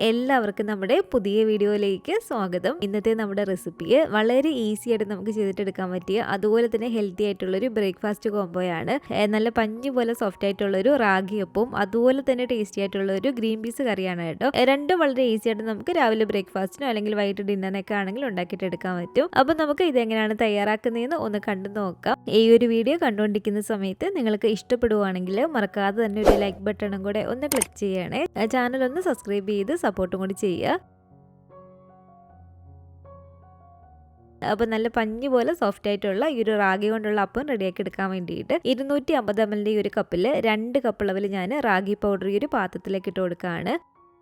എല്ലാവർക്കും നമ്മുടെ പുതിയ വീഡിയോയിലേക്ക് സ്വാഗതം. ഇന്നത്തെ നമ്മുടെ റെസിപ്പിയെ വളരെ ഈസി ആയിട്ട് നമുക്ക് ചെയ്തിട്ടെടുക്കാൻ പറ്റിയ അതുപോലെ തന്നെ ഹെൽത്തി ആയിട്ടുള്ളൊരു ബ്രേക്ക്ഫാസ്റ്റ് കോംബോയാണ്. നല്ല പഞ്ഞി പോലെ സോഫ്റ്റ് ആയിട്ടുള്ളൊരു റാഗി അപ്പവും അതുപോലെ തന്നെ ടേസ്റ്റി ആയിട്ടുള്ളൊരു ഗ്രീൻ പീസ് കറിയാണ് കേട്ടോ. രണ്ടും വളരെ ഈസി ആയിട്ട് നമുക്ക് രാവിലെ ബ്രേക്ക്ഫാസ്റ്റിനോ അല്ലെങ്കിൽ വൈകിട്ട് ഡിന്നറിനൊക്കെ ആണെങ്കിൽ ഉണ്ടാക്കിയിട്ട് എടുക്കാൻ പറ്റും. അപ്പം നമുക്ക് ഇതെങ്ങനെയാണ് തയ്യാറാക്കുന്നതെന്ന് ഒന്ന് കണ്ടു നോക്കാം. ഈ ഒരു വീഡിയോ കണ്ടുകൊണ്ടിരിക്കുന്ന സമയത്ത് നിങ്ങൾക്ക് ഇഷ്ടപ്പെടുവാണെങ്കിൽ മറക്കാതെ തന്നെ ഒരു ലൈക്ക് ബട്ടണും കൂടെ ഒന്ന് ക്ലിക്ക് ചെയ്യണേ. ചാനൽ ഒന്ന് സബ്സ്ക്രൈബ് ചെയ്ത് സപ്പോർട്ടും കൂടി ചെയ്യുക. അപ്പോൾ നല്ല പഞ്ഞി പോലെ സോഫ്റ്റ് ആയിട്ടുള്ള ഈ ഒരു റാഗി കൊണ്ടുള്ള അപ്പം റെഡിയാക്കി എടുക്കാൻ വേണ്ടിയിട്ട് 250 ml ഈ ഒരു കപ്പിൽ 2 കപ്പ് അളവിൽ ഞാൻ റാഗി പൗഡർ ഈ ഒരു പാത്രത്തിലേക്ക് ഇട്ട് കൊടുക്കുകയാണ്.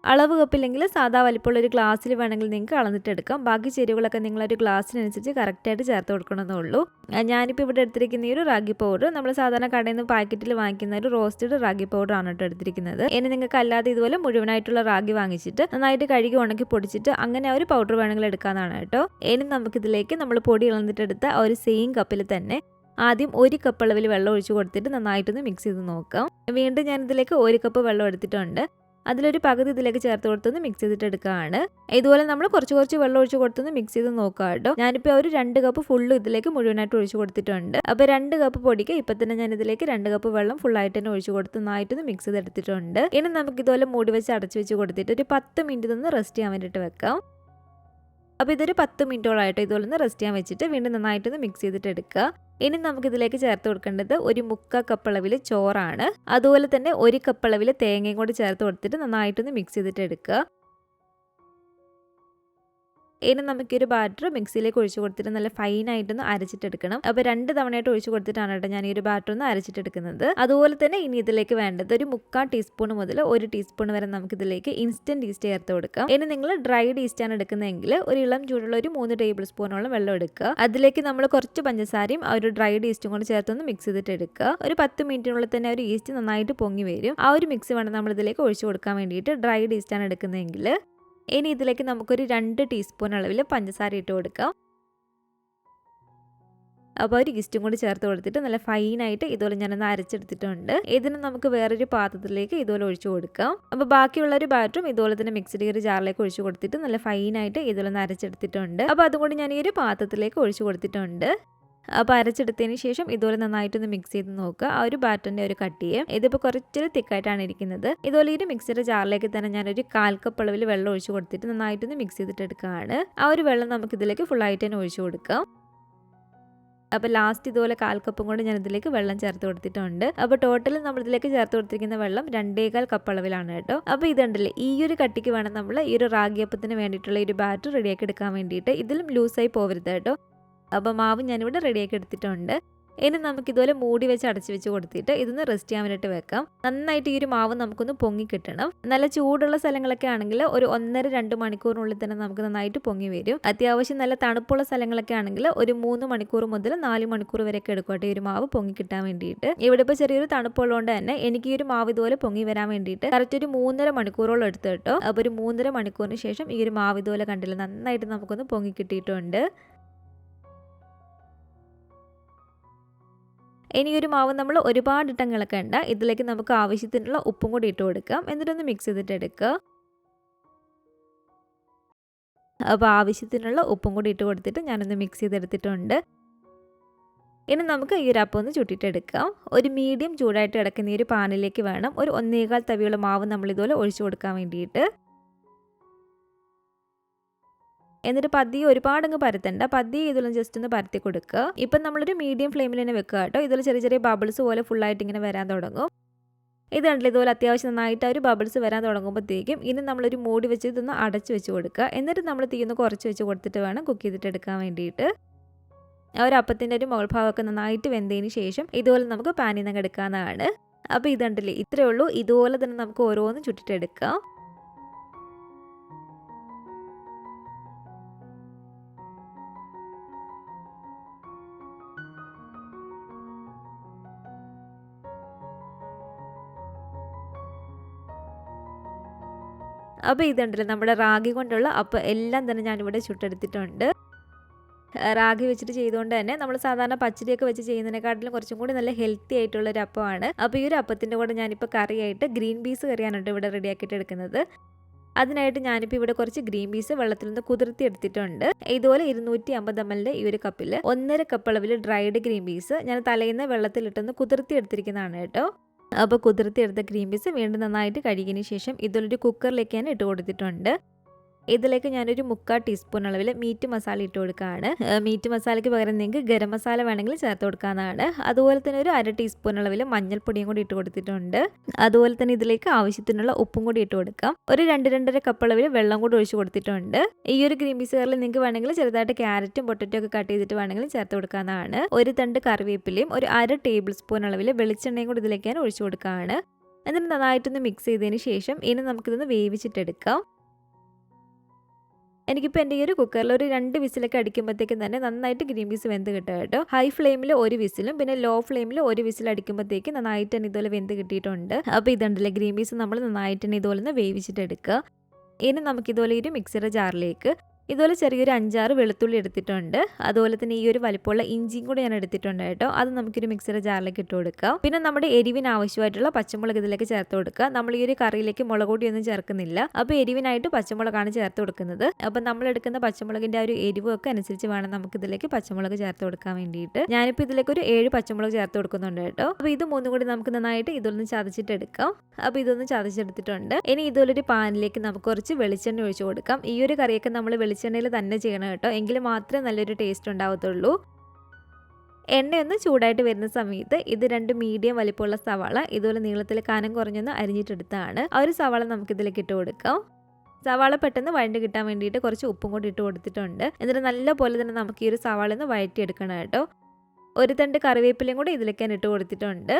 അളവ് കപ്പില്ലെങ്കിൽ സാധാ വലിപ്പമുള്ള ഒരു ഗ്ലാസ്സിൽ വേണമെങ്കിൽ നിങ്ങൾക്ക് അളന്നിട്ടെടുക്കാം. ബാക്കി ചേരുവകളൊക്കെ നിങ്ങളൊരു ഗ്ലാസ്സിനനുസരിച്ച് കറക്റ്റായിട്ട് ചേർത്ത് കൊടുക്കണമെന്നേ ഉള്ളൂ. ഞാനിപ്പോൾ ഇവിടെ എടുത്തിരിക്കുന്ന ഈ ഒരു റാഗി പൗഡർ നമ്മൾ സാധാരണ കടയിൽ നിന്ന് പാക്കറ്റിൽ വാങ്ങിക്കുന്ന ഒരു റോസ്റ്റഡ് റാഗി പൗഡർ ആണ് കേട്ടോ എടുത്തിരിക്കുന്നത്. ഇനി നിങ്ങൾക്ക് അല്ലാതെ ഇതുപോലെ മുഴുവനായിട്ടുള്ള റാഗി വാങ്ങിച്ചിട്ട് നന്നായിട്ട് കഴുകി ഉണക്കി പൊടിച്ചിട്ട് അങ്ങനെ ഒരു പൗഡർ വേണമെങ്കിൽ എടുക്കാനാണ് കേട്ടോ. ഇനി നമുക്കിതിലേക്ക് നമ്മൾ പൊടി ഇളന്നിട്ടെടുത്ത ആ ഒരു സെയിം കപ്പിൽ തന്നെ ആദ്യം 1 കപ്പ് അളവിൽ വെള്ളം ഒഴിച്ച് കൊടുത്തിട്ട് നന്നായിട്ടൊന്ന് മിക്സ് ചെയ്ത് നോക്കാം. വീണ്ടും ഞാനിതിലേക്ക് 1 കപ്പ് വെള്ളം എടുത്തിട്ടുണ്ട്. അതിലൊരു പകുതി ഇതിലേക്ക് ചേർത്ത് കൊടുത്തൊന്ന് മിക്സ് ചെയ്തിട്ട് എടുക്കുകയാണ്. ഇതുപോലെ നമ്മൾ കുറച്ച് വെള്ളം ഒഴിച്ച് കൊടുത്തൊന്ന് മിക്സ് ചെയ്ത് നോക്കുക കേട്ടോ. ഞാനിപ്പോൾ ഒരു 2 കപ്പ് ഫുള്ള് ഇതിലേക്ക് മുഴുവനായിട്ട് ഒഴിച്ച് കൊടുത്തിട്ടുണ്ട്. അപ്പോൾ 2 കപ്പ് പൊടിക്ക് ഇപ്പം തന്നെ ഞാൻ ഇതിലേക്ക് 2 കപ്പ് വെള്ളം ഫുള്ളായിട്ട് തന്നെ ഒഴിച്ച് കൊടുത്ത് നന്നായിട്ടൊന്ന് മിക്സ് ചെയ്തെടുത്തിട്ടുണ്ട്. ഇനി നമുക്ക് ഇതുപോലെ മൂടി വെച്ച് അടച്ചു വെച്ച് കൊടുത്തിട്ട് ഒരു 10 മിനിറ്റ് ഒന്ന് റെസ്റ്റ് ചെയ്യാൻ വേണ്ടിയിട്ട് വെക്കാം. അപ്പോൾ ഇതൊരു 10 മിനിറ്റോളായിട്ട് ഇതുപോലെ ഒന്ന് റെസ്റ്റ് ചെയ്യാൻ വെച്ചിട്ട് വീണ്ടും നന്നായിട്ടൊന്ന് മിക്സ് ചെയ്തിട്ട് എടുക്കുക. ഇനി നമുക്കിതിലേക്ക് ചേർത്ത് കൊടുക്കേണ്ടത് ഒരു 1/4 കപ്പ് അളവിൽ ചോറാണ്. അതുപോലെ തന്നെ 1 കപ്പ് അളവിൽ തേങ്ങയും കൂടി ചേർത്ത് കൊടുത്തിട്ട് നന്നായിട്ടൊന്ന് മിക്സ് ചെയ്തിട്ട് എടുക്കുക. ഇനി നമുക്കൊരു ബാറ്റർ മിക്സിയിലേക്ക് ഒഴിച്ച് കൊടുത്തിട്ട് നല്ല ഫൈനായിട്ടൊന്ന് അരച്ചിട്ടെടുക്കണം. അപ്പോൾ 2 തവണയായിട്ട് ഒഴിച്ച് കൊടുത്തിട്ടാണ് കേട്ടോ ഞാൻ ഈ ഒരു ബാറ്റർ ഒന്ന് അരച്ചിട്ടെടുക്കുന്നത്. അതുപോലെ തന്നെ ഇനി ഇതിലേക്ക് വേണ്ടത് ഒരു 3/4 ടീസ്പൂൺ മുതൽ 1 ടീസ്പൂൺ വരെ നമുക്കിതിലേക്ക് ഇൻസ്റ്റന്റ് ഈസ്റ്റ് ചേർത്ത് കൊടുക്കാം. ഇനി നിങ്ങൾ ഡ്രൈഡ് ഈസ്റ്റ് ആണ് എടുക്കുന്നതെങ്കിൽ ഒരു ഇളം ചൂടുള്ള ഒരു 3 ടേബിൾ സ്പൂണോളം വെള്ളം എടുക്കുക. അതിലേക്ക് നമ്മൾ കുറച്ച് പഞ്ചസാരയും ആ ഒരു ഡ്രൈഡ് ഈസ്റ്റും കൂടി ചേർത്തൊന്ന് മിക്സ് ചെയ്തിട്ട് എടുക്കുക. ഒരു 10 മിനിറ്റിനുള്ളിൽ തന്നെ ഒരു ഈസ്റ്റ് നന്നായിട്ട് പൊങ്ങി വരും. ആ ഒരു മിക്സ് വേണം നമ്മൾ ഇതിലേക്ക് ഒഴിച്ച് കൊടുക്കാൻ വേണ്ടിയിട്ട്. ഡ്രൈഡ് ഈസ്റ്റ് ആണ് എടുക്കുന്നതെങ്കിൽ ഇനി ഇതിലേക്ക് നമുക്കൊരു 2 ടീസ്പൂൺ അളവിൽ പഞ്ചസാര ഇട്ട് കൊടുക്കാം. അപ്പോൾ ഒരു ഈസ്റ്റും കൂടി ചേർത്ത് കൊടുത്തിട്ട് നല്ല ഫൈനായിട്ട് ഇതുപോലെ ഞാനൊന്ന് അരച്ചെടുത്തിട്ടുണ്ട്. ഇതിന് നമുക്ക് വേറൊരു പാത്രത്തിലേക്ക് ഇതുപോലെ ഒഴിച്ചു കൊടുക്കാം. അപ്പോൾ ബാക്കിയുള്ള ഒരു ബാറ്ററും ഇതുപോലെ തന്നെ മിക്സിഡ് ഒരു ജാറിലേക്ക് ഒഴിച്ചു കൊടുത്തിട്ട് നല്ല ഫൈനായിട്ട് ഇതുപോലെ ഒന്ന് അരച്ചെടുത്തിട്ടുണ്ട്. അപ്പോൾ അതുകൊണ്ട് ഞാൻ ഈ ഒരു പാത്രത്തിലേക്ക് ഒഴിച്ചു കൊടുത്തിട്ടുണ്ട്. അപ്പോൾ അരച്ചെടുത്തതിന് ശേഷം ഇതുപോലെ നന്നായിട്ടൊന്ന് മിക്സ് ചെയ്ത് നോക്കുക. ആ ഒരു ബാറ്ററിൻ്റെ ഒരു കട്ടിയെ ഇതിപ്പോൾ കുറച്ചൊരു തിക്കായിട്ടാണ് ഇരിക്കുന്നത്. ഇതുപോലെ ഈ ഒരു മിക്സിയുടെ ജാറിലേക്ക് തന്നെ ഞാനൊരു 1/4 കപ്പ് അളവിൽ വെള്ളം ഒഴിച്ച് കൊടുത്തിട്ട് നന്നായിട്ടൊന്ന് മിക്സ് ചെയ്തിട്ട് എടുക്കുകയാണ്. ആ ഒരു വെള്ളം നമുക്കിതിലേക്ക് ഫുള്ളായിട്ട് തന്നെ ഒഴിച്ചു കൊടുക്കാം. അപ്പോൾ ലാസ്റ്റ് ഇതുപോലെ 1/4 കപ്പും കൊണ്ട് ഞാൻ ഇതിലേക്ക് വെള്ളം ചേർത്ത് കൊടുത്തിട്ടുണ്ട്. അപ്പോൾ ടോട്ടൽ നമ്മൾ ഇതിലേക്ക് ചേർത്ത് കൊടുത്തിരിക്കുന്ന വെള്ളം 2.25 കപ്പ് അളവിലാണ് കേട്ടോ. അപ്പോൾ ഇതുണ്ടല്ലേ ഈ ഒരു കട്ടിക്ക് വേണം നമ്മൾ ഈ ഒരു റാഗി അപ്പത്തിന് വേണ്ടിയിട്ടുള്ള ഒരു ബാറ്റർ റെഡിയാക്കി എടുക്കാൻ വേണ്ടിയിട്ട്. ഇതിലും ലൂസായി പോകരുത് കേട്ടോ. അപ്പോൾ മാവ് ഞാനിവിടെ റെഡിയാക്കി എടുത്തിട്ടുണ്ട്. ഇനി നമുക്കിതുപോലെ മൂടി വെച്ച് അടച്ചു വെച്ച് കൊടുത്തിട്ട് ഇതൊന്ന് റെസ്റ്റ് ചെയ്യാൻ വേണ്ടിയിട്ട് വെക്കാം. നന്നായിട്ട് ഈ ഒരു മാവ് നമുക്കൊന്ന് പൊങ്ങി കിട്ടണം. നല്ല ചൂടുള്ള സ്ഥലങ്ങളൊക്കെ ആണെങ്കിൽ ഒരു 1.5-2 മണിക്കൂറിനുള്ളിൽ തന്നെ നമുക്ക് നന്നായിട്ട് പൊങ്ങി വരും. അത്യാവശ്യം നല്ല തണുപ്പുള്ള സ്ഥലങ്ങളൊക്കെ ആണെങ്കിൽ ഒരു 3 മണിക്കൂർ മുതൽ 4 മണിക്കൂർ വരെയൊക്കെ എടുക്കട്ടെ ഈ ഒരു മാവ് പൊങ്ങി കിട്ടാൻ വേണ്ടിയിട്ട്. ഇവിടെ ഇപ്പോൾ ചെറിയൊരു തണുപ്പുള്ളതുകൊണ്ട് തന്നെ എനിക്ക് ഈ ഒരു മാവ് ഇതുപോലെ പൊങ്ങി വരാൻ വേണ്ടിയിട്ട് കറക്റ്റ് ഒരു 3.5 മണിക്കൂറോളം എടുത്തു കേട്ടോ. അപ്പോൾ ഒരു 3.5 മണിക്കൂറിന് ശേഷം ഈ ഒരു മാവ് ഇതുപോലെ കണ്ടില്ല നന്നായിട്ട് നമുക്കൊന്ന് പൊങ്ങി കിട്ടിയിട്ടുണ്ട്. ഇനി ഒരു മാവ് നമ്മൾ ഒരുപാട് ഇട്ടം ഇളക്കണ്ട. ഇതിലേക്ക് നമുക്ക് ആവശ്യത്തിനുള്ള ഉപ്പും കൂടി ഇട്ട് കൊടുക്കാം. എന്നിട്ടൊന്ന് മിക്സ് ചെയ്തിട്ട് എടുക്കുക. അപ്പോൾ ആവശ്യത്തിനുള്ള ഉപ്പും കൂടി ഇട്ട് കൊടുത്തിട്ട് ഞാനൊന്ന് മിക്സ് ചെയ്തെടുത്തിട്ടുണ്ട്. ഇനി നമുക്ക് ഈ ഒരു അപ്പം ഒന്ന് ചുട്ടിട്ടെടുക്കാം. ഒരു മീഡിയം ചൂടായിട്ട് കിടക്കുന്ന ഈ ഒരു പാനിലേക്ക് വേണം ഒരു 1.25 തവിയുള്ള മാവ് നമ്മൾ ഇതുപോലെ ഒഴിച്ചു കൊടുക്കാൻ വേണ്ടിയിട്ട്. എന്നിട്ട് പതിയെ ഒരുപാടങ്ങ് പരത്തണ്ട. പതിയെ ഇതിലും ജസ്റ്റ് ഒന്ന് പരത്തി കൊടുക്കുക. ഇപ്പം നമ്മളൊരു മീഡിയം ഫ്ലെയിമിൽ തന്നെ വെക്കുക കേട്ടോ. ഇതിൽ ചെറിയ ചെറിയ ബബിൾസ് പോലെ ഫുള്ളായിട്ട് ഇങ്ങനെ വരാൻ തുടങ്ങും. ഇത് കണ്ടില്ല ഇതുപോലെ അത്യാവശ്യം നന്നായിട്ട് ഒരു ബബിൾസ് വരാൻ തുടങ്ങുമ്പോഴത്തേക്കും ഇനി നമ്മളൊരു മൂടി വെച്ച് ഇതൊന്ന് അടച്ചു വെച്ച് കൊടുക്കുക. എന്നിട്ട് നമ്മൾ തീയൊന്ന് കുറച്ച് വെച്ച് കൊടുത്തിട്ട് വേണം കുക്ക് ചെയ്തിട്ട് എടുക്കാൻ വേണ്ടിയിട്ട്. ആ ഒരു അപ്പത്തിൻ്റെ ഒരു മുകൾ ഭാഗമൊക്കെ നന്നായിട്ട് വെന്തതിന് ശേഷം ഇതുപോലെ നമുക്ക് പാനിൽ നിന്ന് എടുക്കാവുന്നതാണ്. അപ്പോൾ ഇത് കണ്ടില്ലേ ഇത്രയേ ഉള്ളൂ. ഇതുപോലെ തന്നെ നമുക്ക് ഓരോന്നും ചുട്ടിട്ടെടുക്കാം. അപ്പോൾ ഇതുണ്ടല്ലോ നമ്മുടെ റാഗി കൊണ്ടുള്ള അപ്പം എല്ലാം തന്നെ ഞാനിവിടെ ചുട്ടെടുത്തിട്ടുണ്ട്. റാഗി വെച്ചിട്ട് ചെയ്തുകൊണ്ട് തന്നെ നമ്മൾ സാധാരണ പച്ചരിയൊക്കെ വെച്ച് ചെയ്യുന്നതിനെക്കാട്ടിലും കുറച്ചും കൂടി നല്ല ഹെൽത്തി ആയിട്ടുള്ളൊരു അപ്പമാണ്. അപ്പോൾ ഈ ഒരു അപ്പത്തിൻ്റെ കൂടെ ഞാനിപ്പോൾ കറിയായിട്ട് ഗ്രീൻ പീസ് കറിയാണ് ഇവിടെ റെഡിയാക്കിയിട്ട് എടുക്കുന്നത്. അതിനായിട്ട് ഞാനിപ്പോൾ ഇവിടെ കുറച്ച് ഗ്രീൻ പീസ് വെള്ളത്തിൽ നിന്ന് കുതിർത്തി എടുത്തിട്ടുണ്ട്. ഇതുപോലെ 250 ml ഈ ഒരു കപ്പിൽ 1.5 കപ്പ് അളവിൽ ഡ്രൈഡ് ഗ്രീൻ പീസ് ഞാൻ തലേന്ന് വെള്ളത്തിലിട്ടൊന്ന് കുതിർത്തി എടുത്തിരിക്കുന്നതാണ് കേട്ടോ. അപ്പോൾ കുതിർത്തി എടുത്ത ഗ്രീൻ പീസ് വീണ്ടും നന്നായിട്ട് കഴുകിയതിന് ശേഷം ഇതൊരു കുക്കറിലേക്ക് ഞാൻ ഇട്ട് കൊടുത്തിട്ടുണ്ട്. ഇതിലേക്ക് ഞാനൊരു 3/4 ടീസ്പൂൺ അളവിൽ മീറ്റ് മസാല ഇട്ട് കൊടുക്കുകയാണ്. മീറ്റ് മസാലയ്ക്ക് പകരം നിങ്ങൾക്ക് ഗരം മസാല വേണമെങ്കിൽ ചേർത്ത് കൊടുക്കാവുന്നതാണ്. അതുപോലെ തന്നെ ഒരു 1/2 ടീസ്പൂൺ അളവിൽ മഞ്ഞൾപ്പൊടിയും കൂടി ഇട്ട് കൊടുത്തിട്ടുണ്ട്. അതുപോലെ തന്നെ ഇതിലേക്ക് ആവശ്യത്തിനുള്ള ഉപ്പും കൂടി ഇട്ട് കൊടുക്കാം. ഒരു 2-2.5 കപ്പ് അളവിൽ വെള്ളം കൂടി ഒഴിച്ച് കൊടുത്തിട്ടുണ്ട്. ഈ ഒരു ഗ്രീൻ പീസ് കറിയിൽ നിങ്ങൾക്ക് വേണമെങ്കിൽ ചെറുതായിട്ട് ക്യാരറ്റും പൊട്ടറ്റോ ഒക്കെ കട്ട് ചെയ്തിട്ട് വേണമെങ്കിൽ ചേർത്ത് കൊടുക്കാവുന്നതാണ്. ഒരു തണ്ട് കറിവേപ്പിലയും ഒരു 1/2 ടേബിൾ സ്പൂൺ അളവിൽ വെളിച്ചെണ്ണയും കൂടി ഇതിലേക്ക് ഞാൻ ഒഴിച്ചു കൊടുക്കുകയാണ്. എന്നിട്ട് നന്നായിട്ടൊന്ന് മിക്സ് ചെയ്തതിന് ശേഷം ഇനി നമുക്കിതൊന്ന് വേവിച്ചിട്ടെടുക്കാം. എനിക്കിപ്പോൾ എൻ്റെ ഈ ഒരു കുക്കറിൽ ഒരു 2 വിസിലൊക്കെ അടിക്കുമ്പോഴത്തേക്കും തന്നെ നന്നായിട്ട് ഗ്രീൻ പീസ് വെന്ത് കിട്ടുക കേട്ടോ. ഹൈ ഫ്ലെയിമിൽ ഒരു വിസിലും പിന്നെ ലോ ഫ്ലെയിമിൽ ഒരു വിസിൽ അടിക്കുമ്പോഴത്തേക്കും നന്നായിട്ട് തന്നെ ഇതുപോലെ വെന്ത് കിട്ടിയിട്ടുണ്ട്. അപ്പോൾ ഇതുണ്ടല്ലേ ഗ്രീൻ പീസ് നമ്മൾ നന്നായിട്ട് തന്നെ ഇതുപോലെ ഒന്ന് വേവിച്ചിട്ടെടുക്കുക. ഇനി നമുക്കിതുപോലെ ഒരു മിക്സിയുടെ ജാറിലേക്ക് ഇതുപോലെ ചെറിയൊരു 5-6 വെളുത്തുള്ളി എടുത്തിട്ടുണ്ട്. അതുപോലെ തന്നെ ഈ ഒരു വലിപ്പമുള്ള ഇഞ്ചിയും കൂടി ഞാൻ എടുത്തിട്ടുണ്ട് കേട്ടോ. അത് നമുക്കൊരു മിക്സിയുടെ ജാറിലേക്ക് ഇട്ട് കൊടുക്കാം. പിന്നെ നമ്മുടെ എരിവിന് ആവശ്യമായിട്ടുള്ള പച്ചമുളക് ഇതിലേക്ക് ചേർത്ത് കൊടുക്കുക. നമ്മൾ ഈ ഒരു കറിയിലേക്ക് മുളക് പൊടിയൊന്നും ചേർക്കുന്നില്ല. അപ്പോൾ എരിവിനായിട്ട് പച്ചമുളകാണ് ചേർത്ത് കൊടുക്കുന്നത്. അപ്പോൾ നമ്മൾ എടുക്കുന്ന പച്ചമുളകിൻ്റെ ആ ഒരു എരിവൊക്കെ അനുസരിച്ച് വേണം നമുക്ക് ഇതിലേക്ക് പച്ചമുളക് ചേർത്ത് കൊടുക്കാൻ വേണ്ടിയിട്ട്. ഞാനിപ്പോൾ ഇതിലേക്ക് ഒരു 7 പച്ചമുളക് ചേർത്ത് കൊടുക്കുന്നുണ്ട് കേട്ടോ. അപ്പോൾ ഇത് മൂന്നും കൂടി നമുക്ക് നന്നായിട്ട് ഇതൊന്ന് ചതച്ചിട്ടെടുക്കാം. അപ്പോൾ ഇതൊന്ന് ചതച്ചെടുത്തിട്ടുണ്ട്. ഇനി ഇതുപോലൊരു പാനിലേക്ക് നമുക്ക് കുറച്ച് വെളിച്ചെണ്ണ ഒഴിച്ച് കൊടുക്കാം. ഈ ഒരു കറിയൊക്കെ നമ്മൾ വെളിച്ചെണ്ണയിൽ തന്നെ ചെയ്യണം കേട്ടോ. എങ്കിൽ മാത്രമേ നല്ലൊരു ടേസ്റ്റ് ഉണ്ടാവത്തുള്ളൂ. എണ്ണയൊന്ന് ചൂടായിട്ട് വരുന്ന സമയത്ത് ഇത് 2 മീഡിയം വലിപ്പമുള്ള സവാള ഇതുപോലെ നീളത്തിൽ കനം കുറഞ്ഞൊന്ന് അരിഞ്ഞിട്ടെടുത്താണ്. ആ ഒരു സവാള നമുക്കിതിലേക്ക് ഇട്ട് കൊടുക്കാം. സവാള പെട്ടെന്ന് വഴണ്ട് കിട്ടാൻ വേണ്ടിയിട്ട് കുറച്ച് ഉപ്പും കൂടി ഇട്ട് കൊടുത്തിട്ടുണ്ട്. എന്നിട്ട് നല്ല പോലെ തന്നെ നമുക്ക് ഈ ഒരു സവാള ഒന്ന് വഴറ്റിയെടുക്കണം കേട്ടോ. ഒരു തണ്ട് കറിവേപ്പിലയും കൂടി ഇതിലേക്ക് ഞാൻ ഇട്ട് കൊടുത്തിട്ടുണ്ട്.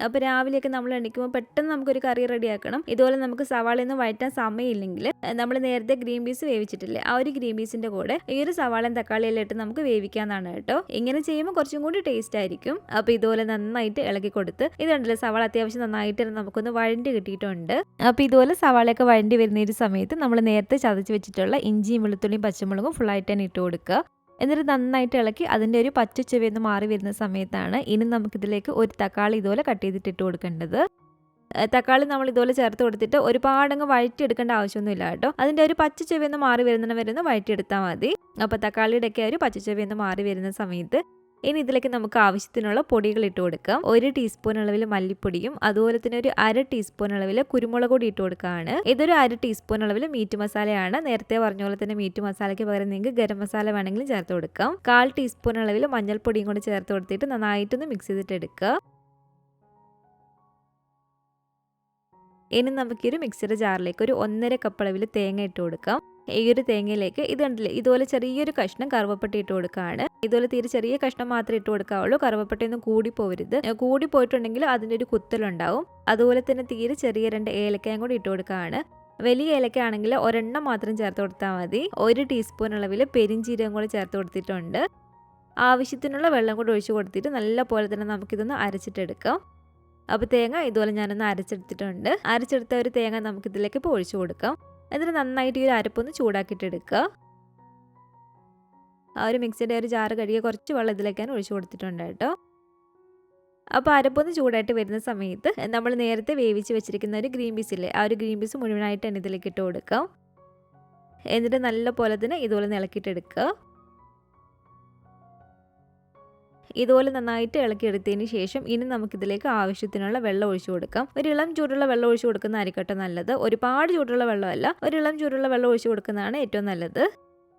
അപ്പോൾ രാവിലെയൊക്കെ നമ്മൾ എണീക്കുമ്പോൾ പെട്ടെന്ന് നമുക്കൊരു കറി റെഡിയാക്കണം. ഇതുപോലെ നമുക്ക് സവാളയൊന്നും വഴറ്റാൻ സമയമില്ലെങ്കിൽ നമ്മൾ നേരത്തെ ഗ്രീൻ പീസ് വേവിച്ചിട്ടില്ലേ, ആ ഒരു ഗ്രീൻ പീസിൻ്റെ കൂടെ ഈ ഒരു സവാളയും തക്കാളിയെല്ലാം ഇട്ട് നമുക്ക് വേവിക്കാമെന്നാണ് കേട്ടോ. ഇങ്ങനെ ചെയ്യുമ്പോൾ കുറച്ചും കൂടി ടേസ്റ്റ് ആയിരിക്കും. അപ്പോൾ ഇതുപോലെ നന്നായിട്ട് ഇളക്കി കൊടുത്ത് ഇതുണ്ടല്ലോ സവാള അത്യാവശ്യം നന്നായിട്ട് നമുക്കൊന്ന് വഴണ്ടി കിട്ടിയിട്ടുണ്ട്. അപ്പോൾ ഇതുപോലെ സവാളയൊക്കെ വഴണ്ടി വരുന്ന ഒരു സമയത്ത് നമ്മൾ നേരത്തെ ചതച്ച് വെച്ചിട്ടുള്ള ഇഞ്ചിയും വെളുത്തുള്ളിയും പച്ചമുളകും ഫുള്ളായിട്ട് തന്നെ ഇട്ട് കൊടുക്കുക. എന്നിട്ട് നന്നായിട്ട് ഇളക്കി അതിൻ്റെ ഒരു പച്ച ചെവിയൊന്ന് മാറി വരുന്ന സമയത്താണ് ഇനി നമുക്കിതിലേക്ക് ഒരു തക്കാളി ഇതുപോലെ കട്ട് ചെയ്തിട്ട് ഇട്ട് കൊടുക്കേണ്ടത്. തക്കാളി നമ്മൾ ഇതുപോലെ ചേർത്ത് കൊടുത്തിട്ട് ഒരുപാടങ്ങ് വഴറ്റിയെടുക്കേണ്ട ആവശ്യമൊന്നുമില്ല കേട്ടോ. അതിൻ്റെ ഒരു പച്ച ചെവിയൊന്ന് മാറി വരുന്ന വരെ ഒന്ന് വഴറ്റിയെടുത്താൽ മതി. അപ്പോൾ തക്കാളിയുടെയൊക്കെ ഒരു പച്ച ചെവിയൊന്ന് മാറി വരുന്ന സമയത്ത് ഇനി ഇതിലേക്ക് നമുക്ക് ആവശ്യത്തിനുള്ള പൊടികൾ ഇട്ട് കൊടുക്കാം. 1 ടീസ്പൂൺ അളവിൽ മല്ലിപ്പൊടിയും അതുപോലെ തന്നെ ഒരു 1/2 ടീസ്പൂൺ അളവിൽ കുരുമുളക് പൊടി ഇട്ട് കൊടുക്കുകയാണ്. ഇതൊരു 1/2 ടീസ്പൂൺ അളവിൽ മീറ്റ് മസാലയാണ്. നേരത്തെ പറഞ്ഞ പോലെ തന്നെ മീറ്റ് മസാലയ്ക്ക് പകരം നിങ്ങൾക്ക് ഗരം മസാല വേണമെങ്കിലും ചേർത്ത് കൊടുക്കാം. 1/4 ടീസ്പൂൺ അളവിൽ മഞ്ഞൾപ്പൊടിയും കൂടി ചേർത്ത് കൊടുത്തിട്ട് നന്നായിട്ടൊന്ന് മിക്സ് ചെയ്തിട്ട് എടുക്കുക. ഇനി നമുക്കൊരു മിക്സിയുടെ ജാറിലേക്ക് ഒരു 1.5 കപ്പ് അളവിൽ തേങ്ങ ഇട്ട് കൊടുക്കാം. ഈ ഒരു തേങ്ങയിലേക്ക് ഇത് കണ്ടില്ലേ ഇതുപോലെ ചെറിയൊരു കഷ്ണം കറുവപ്പട്ട ഇട്ട് കൊടുക്കുകയാണ്. ഇതുപോലെ തീരെ ചെറിയ കഷ്ണം മാത്രമേ ഇട്ട് കൊടുക്കാവുള്ളൂ. കറുവപ്പട്ടയൊന്നും കൂടി പോകരുത്. കൂടി പോയിട്ടുണ്ടെങ്കിൽ അതിൻ്റെ ഒരു കുത്തലുണ്ടാവും. അതുപോലെ തന്നെ തീരെ ചെറിയ 2 ഏലക്കയും കൂടി ഇട്ട് കൊടുക്കുകയാണ്. വലിയ ഏലക്ക ആണെങ്കിൽ ഒരെണ്ണം മാത്രം ചേർത്ത് കൊടുത്താൽ മതി. 1 ടീസ്പൂൺ അളവിൽ പെരിഞ്ചീരകം കൂടി ചേർത്ത് കൊടുത്തിട്ടുണ്ട്. ആവശ്യത്തിനുള്ള വെള്ളം കൂടി ഒഴിച്ച് കൊടുത്തിട്ട് നല്ല പോലെ തന്നെ നമുക്കിതൊന്ന് അരച്ചിട്ടെടുക്കാം. അപ്പോൾ തേങ്ങ ഇതുപോലെ ഞാനൊന്ന് അരച്ചെടുത്തിട്ടുണ്ട്. അരച്ചെടുത്ത ഒരു തേങ്ങ നമുക്കിതിലേക്ക് ഇപ്പോൾ ഒഴിച്ചു കൊടുക്കാം. എന്നിട്ട് നന്നായിട്ട് ഈ ഒരു അരപ്പൊന്ന് ചൂടാക്കിയിട്ടെടുക്കുക. ആ ഒരു മിക്സിയുടെ ഒരു ജാറ് കഴുകിയ കുറച്ച് വെള്ളം ഇതിലേക്ക് ഞാൻ ഒഴിച്ചു കൊടുത്തിട്ടുണ്ട് കേട്ടോ. അപ്പോൾ അരപ്പൊന്ന് ചൂടായിട്ട് വരുന്ന സമയത്ത് നമ്മൾ നേരത്തെ വേവിച്ച് വെച്ചിരിക്കുന്ന ഒരു ഗ്രീൻ പീസ് ഇല്ലേ, ആ ഒരു ഗ്രീൻ പീസ് മുഴുവനായിട്ട് തന്നെ ഇതിലേക്ക് ഇട്ട് കൊടുക്കാം. എന്നിട്ട് നല്ല പോലെ തന്നെ ഇതുപോലെ ഇളക്കിയിട്ടെടുക്കുക. ഇതുപോലെ നന്നായിട്ട് ഇളക്കിയെടുത്തതിന് ശേഷം ഇനി നമുക്കിതിലേക്ക് ആവശ്യത്തിനുള്ള വെള്ളം ഒഴിച്ചു കൊടുക്കാം. ഒരു ഇളം ചൂടുള്ള വെള്ളം ഒഴിച്ചു കൊടുക്കുന്നതായിരിക്കട്ടെ നല്ലത്. ഒരുപാട് ചൂടുള്ള വെള്ളമല്ല, ഒരു ഇളം ചൂടുള്ള വെള്ളം ഒഴിച്ചു കൊടുക്കുന്നതാണ് ഏറ്റവും നല്ലത്.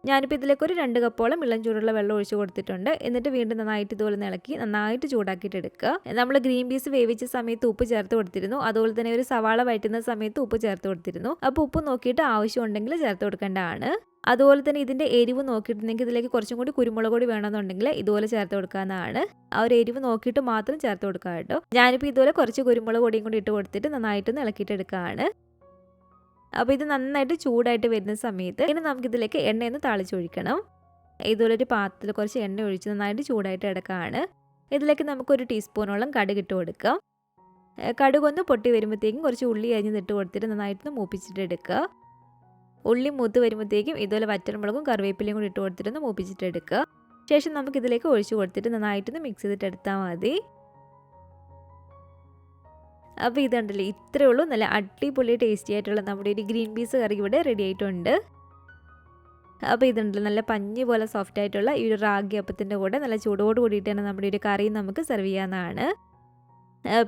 ഞാനിപ്പോൾ ഇതിലേക്ക് ഒരു 2 കപ്പോളം ഇളം ചൂടുള്ള വെള്ളം ഒഴിച്ചു കൊടുത്തിട്ടുണ്ട്. എന്നിട്ട് വീണ്ടും നന്നായിട്ട് ഇതുപോലെ ഇളക്കി നന്നായിട്ട് ചൂടാക്കിയിട്ട് എടുക്കുക. നമ്മൾ ഗ്രീൻ പീസ് വേവിച്ച സമയത്ത് ഉപ്പ് ചേർത്ത് കൊടുത്തിരുന്നു. അതുപോലെ തന്നെ ഒരു സവാള വഴറ്റുന്ന സമയത്ത് ഉപ്പ് ചേർത്ത് കൊടുത്തിരുന്നു. അപ്പോൾ ഉപ്പ് നോക്കിയിട്ട് ആവശ്യമുണ്ടെങ്കിൽ ചേർത്ത് കൊടുക്കേണ്ടതാണ്. അതുപോലെ തന്നെ ഇതിൻ്റെ എരിവ് നോക്കിയിട്ട് നിങ്ങൾക്ക് ഇതിലേക്ക് കുറച്ചും കൂടി കുരുമുളക് പൊടി വേണമെന്നുണ്ടെങ്കിൽ ഇതുപോലെ ചേർത്ത് കൊടുക്കാവുന്നതാണ്. ആ ഒരു എരിവ് നോക്കിയിട്ട് മാത്രം ചേർത്ത് കൊടുക്കുക കേട്ടോ. ഞാനിപ്പോൾ ഇതുപോലെ കുറച്ച് കുരുമുളക് പൊടിയും കൂടി ഇട്ട് കൊടുത്തിട്ട് നന്നായിട്ടൊന്ന് ഇളക്കിയിട്ട് എടുക്കുകയാണ്. അപ്പോൾ ഇത് നന്നായിട്ട് ചൂടായിട്ട് വരുന്ന സമയത്ത് ഇനി നമുക്കിതിലേക്ക് എണ്ണയൊന്ന് താളിച്ചൊഴിക്കണം. ഇതുപോലെ ഒരു പാത്രത്തിൽ കുറച്ച് എണ്ണ ഒഴിച്ച് നന്നായിട്ട് ചൂടായിട്ട് എടുക്കുകയാണ്. ഇതിലേക്ക് നമുക്കൊരു ടീസ്പൂണോളം കടുക് ഇട്ട് കൊടുക്കാം. കടുകൊന്ന് പൊട്ടി വരുമ്പോഴത്തേക്കും കുറച്ച് ഉള്ളി അരിഞ്ഞിട്ട് കൊടുത്തിട്ട് നന്നായിട്ടൊന്ന് മൂപ്പിച്ചിട്ട് എടുക്കുക. ഉള്ളി മൂത്ത് വരുമ്പോഴത്തേക്കും ഇതുപോലെ വറ്റൽമുളകും കറിവേപ്പിലയും കൂടി ഇട്ട് കൊടുത്തിട്ടൊന്ന് മൂപ്പിച്ചിട്ട് എടുക്കുക. ശേഷം നമുക്കിതിലേക്ക് ഒഴിച്ച് കൊടുത്തിട്ട് നന്നായിട്ടൊന്ന് മിക്സ് ചെയ്തിട്ട് എടുത്താൽ മതി. അപ്പോൾ ഇതുണ്ടല്ലോ, ഇത്രയേ ഉള്ളൂ. നല്ല അടിപൊളി ടേസ്റ്റി ആയിട്ടുള്ള നമ്മുടെ ഒരു ഗ്രീൻ പീസ് കറി ഇവിടെ റെഡി ആയിട്ടുണ്ട്. അപ്പോൾ ഇതുണ്ടല്ലോ, നല്ല പഞ്ഞി പോലെ സോഫ്റ്റ് ആയിട്ടുള്ള ഈ ഒരു റാഗി അപ്പത്തിൻ്റെ കൂടെ നല്ല ചൂടോട് കൂടിയിട്ട് തന്നെ നമ്മുടെ ഒരു കറി നമുക്ക് സെർവ് ചെയ്യാവുന്നതാണ്.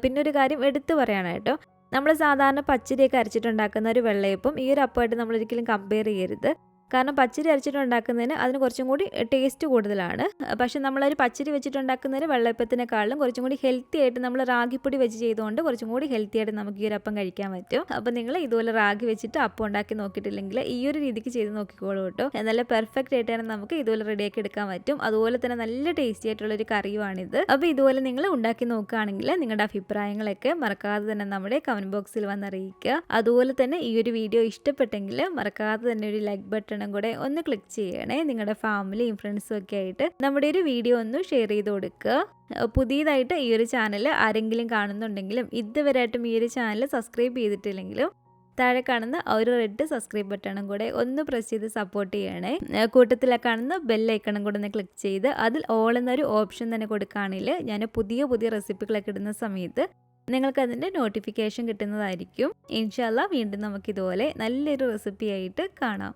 പിന്നെ ഒരു കാര്യം എടുത്തു പറയണം കേട്ടോ, നമ്മൾ സാധാരണ പച്ചരിയൊക്കെ അരച്ചിട്ടുണ്ടാക്കുന്ന ഒരു വെള്ളയപ്പം ഈ ഒരു അപ്പമായിട്ട് നമ്മളൊരിക്കലും കമ്പയർ ചെയ്യരുത്. കാരണം പച്ചരി അരച്ചിട്ടുണ്ടാക്കുന്നതിന് അതിന് കുറച്ചും കൂടി ടേസ്റ്റ് കൂടുതലാണ്. പക്ഷെ നമ്മളൊരു പച്ചരി വെച്ചിട്ടുണ്ടാക്കുന്നതിന് വെള്ളയപ്പത്തിനേക്കാളും കുറച്ചും കൂടി ഹെൽത്തി ആയിട്ട് നമ്മൾ റാഗിപ്പൊടി വെച്ച് ചെയ്തുകൊണ്ട് കുറച്ചും കൂടി ഹെൽത്തി ആയിട്ട് നമുക്ക് ഈ ഒരു അപ്പം കഴിക്കാൻ പറ്റും. അപ്പോൾ നിങ്ങൾ ഇതുപോലെ റാഗി വെച്ചിട്ട് അപ്പം ഉണ്ടാക്കി നോക്കിയിട്ടില്ലെങ്കിൽ ഈ ഒരു രീതിക്ക് ചെയ്ത് നോക്കിക്കോളൂ കേട്ടോ. നല്ല പെർഫെക്റ്റ് ആയിട്ടാണ് നമുക്ക് ഇതുപോലെ റെഡിയാക്കി എടുക്കാൻ പറ്റും. അതുപോലെ തന്നെ നല്ല ടേസ്റ്റി ആയിട്ടുള്ളൊരു കറിയുമാണിത്. അപ്പോൾ ഇതുപോലെ നിങ്ങൾ ഉണ്ടാക്കി നോക്കുകയാണെങ്കിൽ നിങ്ങളുടെ അഭിപ്രായങ്ങളൊക്കെ മറക്കാതെ തന്നെ നമ്മുടെ കമൻറ്റ് ബോക്സിൽ വന്ന് അറിയിക്കുക. അതുപോലെ തന്നെ ഈ ഒരു വീഡിയോ ഇഷ്ടപ്പെട്ടെങ്കിൽ മറക്കാതെ തന്നെ ഒരു ലൈക്ക് ബട്ടൺ കൂടെ ഒന്ന് ക്ലിക്ക് ചെയ്യണേ. നിങ്ങളുടെ ഫാമിലിയും ഫ്രണ്ട്സും ഒക്കെ ആയിട്ട് നമ്മുടെ ഒരു വീഡിയോ ഒന്ന് ഷെയർ ചെയ്ത് കൊടുക്കുക. പുതിയതായിട്ട് ഈ ഒരു ചാനൽ ആരെങ്കിലും കാണുന്നുണ്ടെങ്കിലും ഇതുവരെയായിട്ടും ഈ ഒരു ചാനൽ സബ്സ്ക്രൈബ് ചെയ്തിട്ടില്ലെങ്കിലും താഴെ കാണുന്ന ഒരു റെഡ് സബ്സ്ക്രൈബ് ബട്ടണും കൂടെ ഒന്ന് പ്രസ് ചെയ്ത് സപ്പോർട്ട് ചെയ്യണേ. കൂട്ടത്തിലെ കാണുന്ന ബെല്ലൈക്കണും കൂടെ ഒന്ന് ക്ലിക്ക് ചെയ്ത് അതിൽ ഓൾ എന്നൊരു ഓപ്ഷൻ തന്നെ കൊടുക്കുകയാണെങ്കിൽ ഞാൻ പുതിയ റെസിപ്പികളൊക്കെ ഇടുന്ന സമയത്ത് നിങ്ങൾക്കതിൻ്റെ നോട്ടിഫിക്കേഷൻ കിട്ടുന്നതായിരിക്കും. ഇൻഷാ അല്ലാഹ് വീണ്ടും നമുക്കിതുപോലെ നല്ലൊരു റെസിപ്പി ആയിട്ട് കാണാം.